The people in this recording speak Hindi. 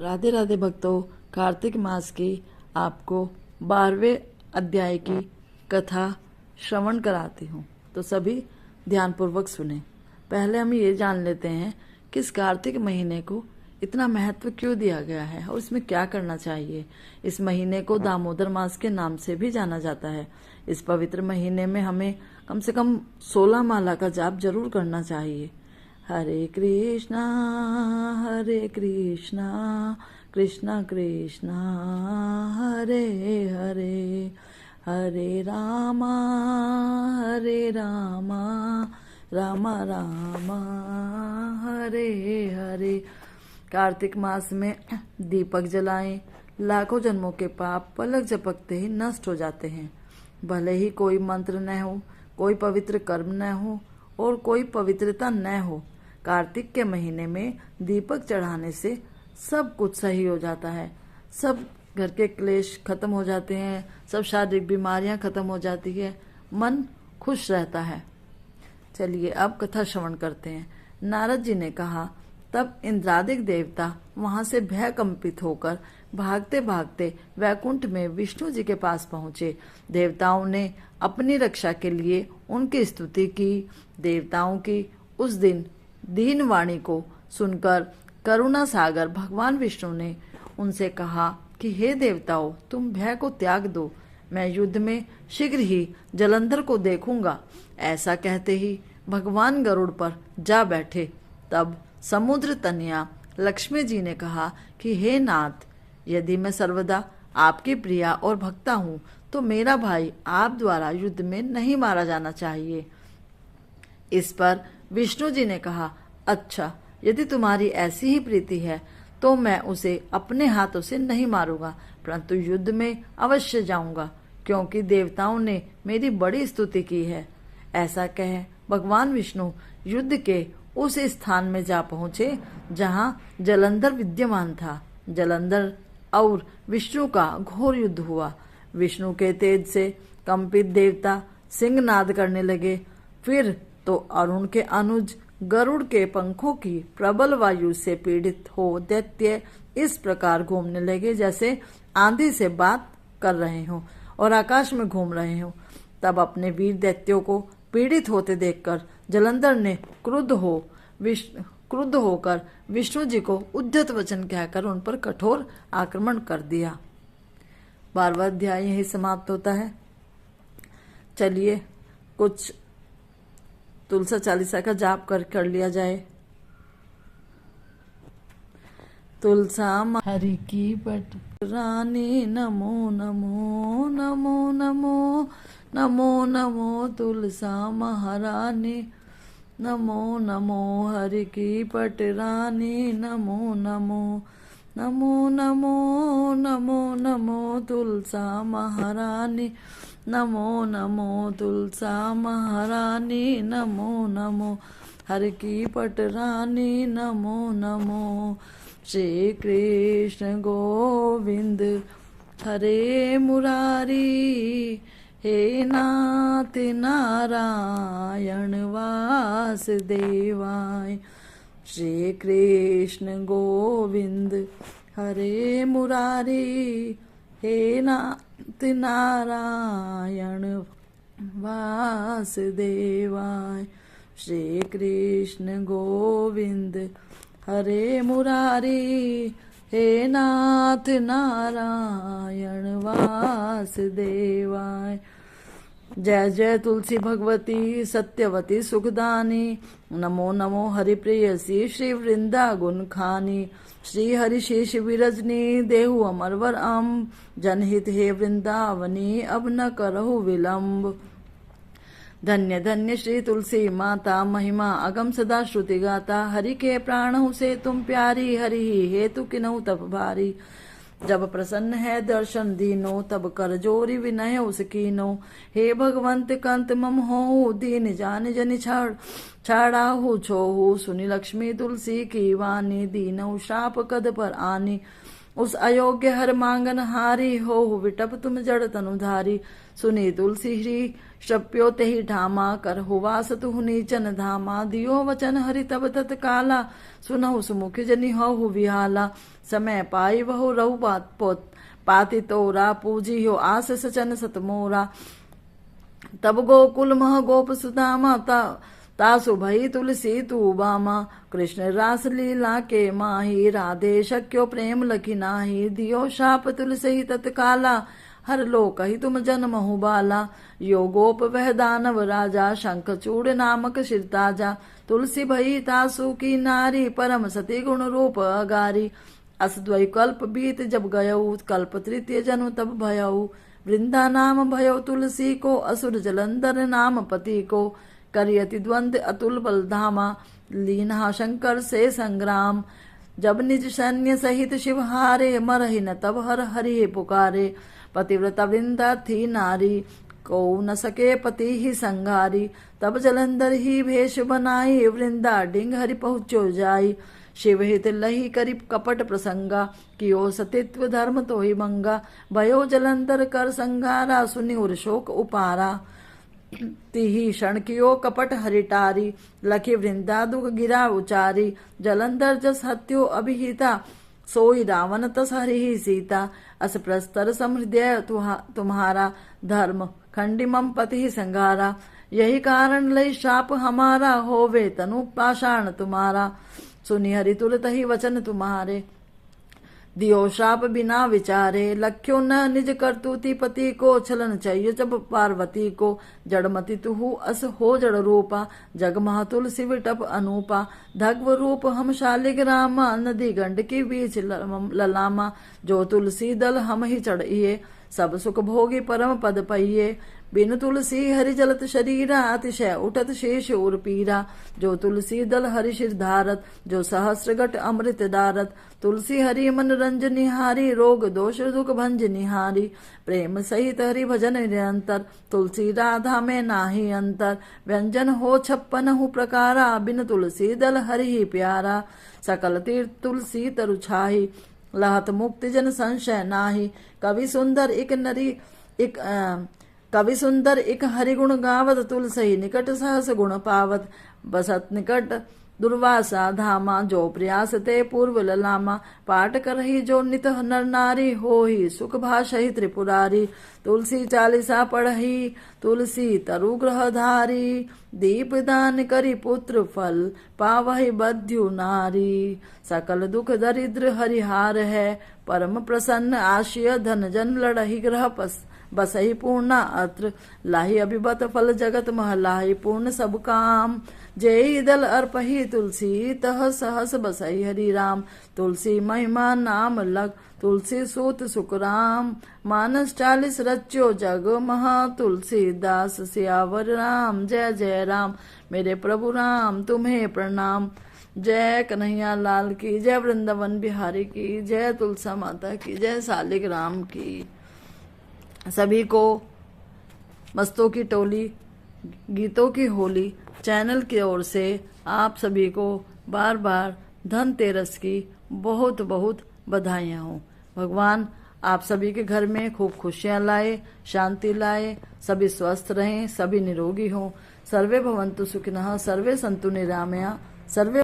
राधे राधे भक्तों, कार्तिक मास की आपको 12वें अध्याय की कथा श्रवण कराती हूँ, तो सभी ध्यानपूर्वक सुने। पहले हम ये जान लेते हैं कि इस कार्तिक महीने को इतना महत्व क्यों दिया गया है और इसमें क्या करना चाहिए। इस महीने को दामोदर मास के नाम से भी जाना जाता है। इस पवित्र महीने में हमें कम से कम 16 माला का जाप जरूर करना चाहिए। हरे कृष्णा कृष्णा कृष्णा हरे हरे, हरे रामा रामा रामा हरे हरे। कार्तिक मास में दीपक जलाएं, लाखों जन्मों के पाप पलक झपकते ही नष्ट हो जाते हैं। भले ही कोई मंत्र न हो, कोई पवित्र कर्म न हो और कोई पवित्रता न हो, कार्तिक के महीने में दीपक चढ़ाने से सब कुछ सही हो जाता है। सब घर के क्लेश खत्म हो जाते हैं, सब शारीरिक बीमारियां खत्म हो जाती है, मन खुश रहता है। चलिए अब कथा श्रवण करते हैं। नारद जी ने कहा, तब इंद्रादिक देवता वहां से भय कंपित होकर भागते भागते वैकुंठ में विष्णु जी के पास पहुंचे। देवताओं ने अपनी रक्षा के लिए उनकी स्तुति की। देवताओं की उस दिन दीन वाणी को सुनकर करुणा सागर भगवान विष्णु ने उनसे कहा कि हे देवताओं, तुम भय को त्याग दो, मैं युद्ध में शीघ्र ही जलंधर को देखूंगा। ऐसा कहते ही भगवान गरुड़ पर जा बैठे। तब समुद्र तनया लक्ष्मी जी ने कहा कि हे नाथ, यदि मैं सर्वदा आपकी प्रिया और भक्ता हूँ तो मेरा भाई आप द्वारा युद्ध में नहीं मारा जाना चाहिए। इस पर विष्णु जी ने कहा, अच्छा, यदि तुम्हारी ऐसी ही प्रीति है तो मैं उसे अपने हाथों से नहीं मारूंगा, परंतु युद्ध में अवश्य जाऊंगा, क्योंकि देवताओं ने मेरी बड़ी स्तुति की है। ऐसा कह भगवान विष्णु युद्ध के उस स्थान में जा पहुंचे जहां जलंधर विद्यमान था। जलंधर और विष्णु का घोर युद्ध हुआ। विष्णु के तेज से कंपित देवता सिंहनाद करने लगे। फिर तो अरुण के अनुज गरुड़ के पंखों की प्रबल वायु से पीड़ित हो दैत्य इस प्रकार घूमने लगे जैसे आंधी से बात कर रहे हों और आकाश में घूम रहे हों। तब अपने वीर दैत्यों को पीड़ित होते देखकर जलंधर ने क्रुद्ध होकर विष्णु जी को उद्धत वचन कहकर उन पर कठोर आक्रमण कर दिया। 12वां अध्याय यही समाप्त होता है। चलिए कुछ तुलसा चालीसा का जाप कर लिया जाए। तुलसा हरि की पट रानी, नमो नमो नमो नमो नमो नमो तुलसा महारानी, नमो नमो हरि की पट रानी, नमो नमो नमो नमो नमो नमो तुलसा महारानी, नमो नमो तुलसा महारानी, नमो नमो हरि की पट रानी, नमो नमो। श्री कृष्ण गोविंद हरे मुरारी, हे नाथ नारायण वासुदेवाय। श्री कृष्ण गोविंद हरे मुरारी, हे नाथ नारायण वासुदेवाय। श्री कृष्ण गोविंद हरे मुरारी, हे नाथ नारायण वासुदेवाय। जय जय तुलसी भगवती सत्यवती सुखदानी, नमो नमो हरिप्रेयसी श्री वृंदा गुण खानी। श्री हरि शेष विरजनी देहु अमरवर अम्ब, जनहित हे वृंदावनी अब न करहु विलम्ब। धन्य धन्य श्री तुलसी माता, महिमा अगम सदा श्रुति गाता। हरि के प्राणहु से तुम प्यारी, हरि ही हेतु किन्हु तप भारी। जब प्रसन्न है दर्शन दीनो, तब कर जोरी विनय उसकीनो। हे भगवंत कंत मम हो, दीन जान जनि छाड़ाहु छोहु। सुनि लक्ष्मी तुलसी की वाणी, दीनहु श्राप कद पर आनी। उस अयोग्य हर मांगन हारी, हो विटप तुम जड़ तनुधारी। सुनी तुलसी हरि शप्यो तेहि ढामा, कर हुवास तुहु नीचन धामा। दियो वचन हरि तब तत्काला, सुनहु सुमुख जनि हहु विहाला। समय पाई वहु रहु बात पोत, पाति तोरा पूजी हो आस सचन सतमोरा। तब गोकुल मह गोप सुदामा, तासु भई तुलसी तू बामा। कृष्ण रास लीला के माही, राधे शक्यो प्रेम लखी नाही। दियो शाप तुलसी तत्काला, हर लोक ही तुम जन्महु बाला। यो गोप वह दानव राजा, शंख चूड़ नामक शिरताजा। तुलसी भई तासु की नारी, परम सती गुण रूप अगारी। अस द्वै कल्प बीत जब गयऊ, कल्प तृतीय जन्म तब भयऊ। वृंदा नाम भयो तुलसी को, असुर जलंधर नाम पति को। करियति द्वंद अतुल बलधामा, लीन्हा शंकर से संग्राम। जब निज सैन्य सहित शिव हारे, मरहि न तब हर हरि पुकारे। पतिव्रता वृंदा थी नारी, को न सके पति ही संगारी। तब जलंधर ही भेष बनाई, वृंदा डिंग हरि पहुँचो जाई। शिव हित लही करी कपट प्रसंगा, कियो सतित्व धर्म तो ही मंगा। भयो जलंधर कर संगारा, सुनि उर शोक उपारा। तिही क्षण कियो कपट हरिटारी, लखी वृंदा दुख गिरा उचारी। जलंधर जस हत्यो अभिहिता, सोई रावण तस हरि सीता। अस प्रस्तर समृदय तुम्हारा, धर्म खंडी मम पति संघारा। यही कारण लई शाप हमारा, होवे तनु पाषाण तुम्हारा। सुनि हरि तुरत ही वचन तुम्हारे, दियो शाप बिना विचारे। लख्यो न निज करतूति पति को, छलन चाहिए जब पार्वती को। जड़मति तुहु अस हो जड़ रूपा, जग महा तुलसी विटप अनूपा। धग्व रूप हम शालिग्रामा, नदी गंड की बीच ललामा। जो तुलसी दल हम ही चढ़िए, सब सुख भोगी परम पद पाइये। बिन तुलसी हरि जलत शरीरा, अतिशय उठत शेष उर पीरा। जो तुलसी दल हरि शिर धारत, जो सहस्र गट अमृत दारत। तुलसी हरि मन रंजन निहारी, रोग दोष दुख भंज निहारी। प्रेम सहित हरि भजन निरंतर, तुलसी राधा में नाही अंतर। व्यंजन हो 56 प्रकारा, बिन तुलसी दल हरि ही प्यारा। सकल तीर्थ तुलसी तरु छाही, लहत मुक्ति जन संशय नाही। कवि सुंदर एक हरिगुण गावत, तुलसी निकट सहस गुण पावत। बसत निकट दुर्वासा धामा, जो प्रयास ते पूर्व ललामा। पाठ करही जो नित नर नारी, होही सुख भाषहि त्रिपुरारी। तुलसी चालीसा पढ़ही, तुलसी तरु ग्रहधारी। दीप दान करी पुत्र फल, पावहि बध्यु नारी। सकल दुख दरिद्र हरिहार है, परम प्रसन्न आशिय धन जन लड़ही ग्रह बसही पूर्णा अत्र। लाही अभिबत फल जगत मह लाही, पूर्ण सब काम। जय दल अर्पही तुलसी, तह सहस बसई हरि राम। तुलसी महिमा नाम लग, तुलसी सूत सुखराम। मानस 40 रच्यो जग महा, तुलसी दास सियावर राम। जय जय राम मेरे प्रभु राम, तुम्हें प्रणाम। जय कन्हैया लाल की जय, वृंदावन बिहारी की जय, तुलसा माता की जय, शालिग्राम की। सभी को मस्तों की टोली गीतों की होली चैनल की ओर से आप सभी को बार बार धनतेरस की बहुत बहुत बधाइयाँ हों। भगवान आप सभी के घर में खूब खुशियाँ लाए, शांति लाए, सभी स्वस्थ रहें, सभी निरोगी हों। सर्वे भवन्तु सुखिनः, सर्वे सन्तु निरामया, सर्वे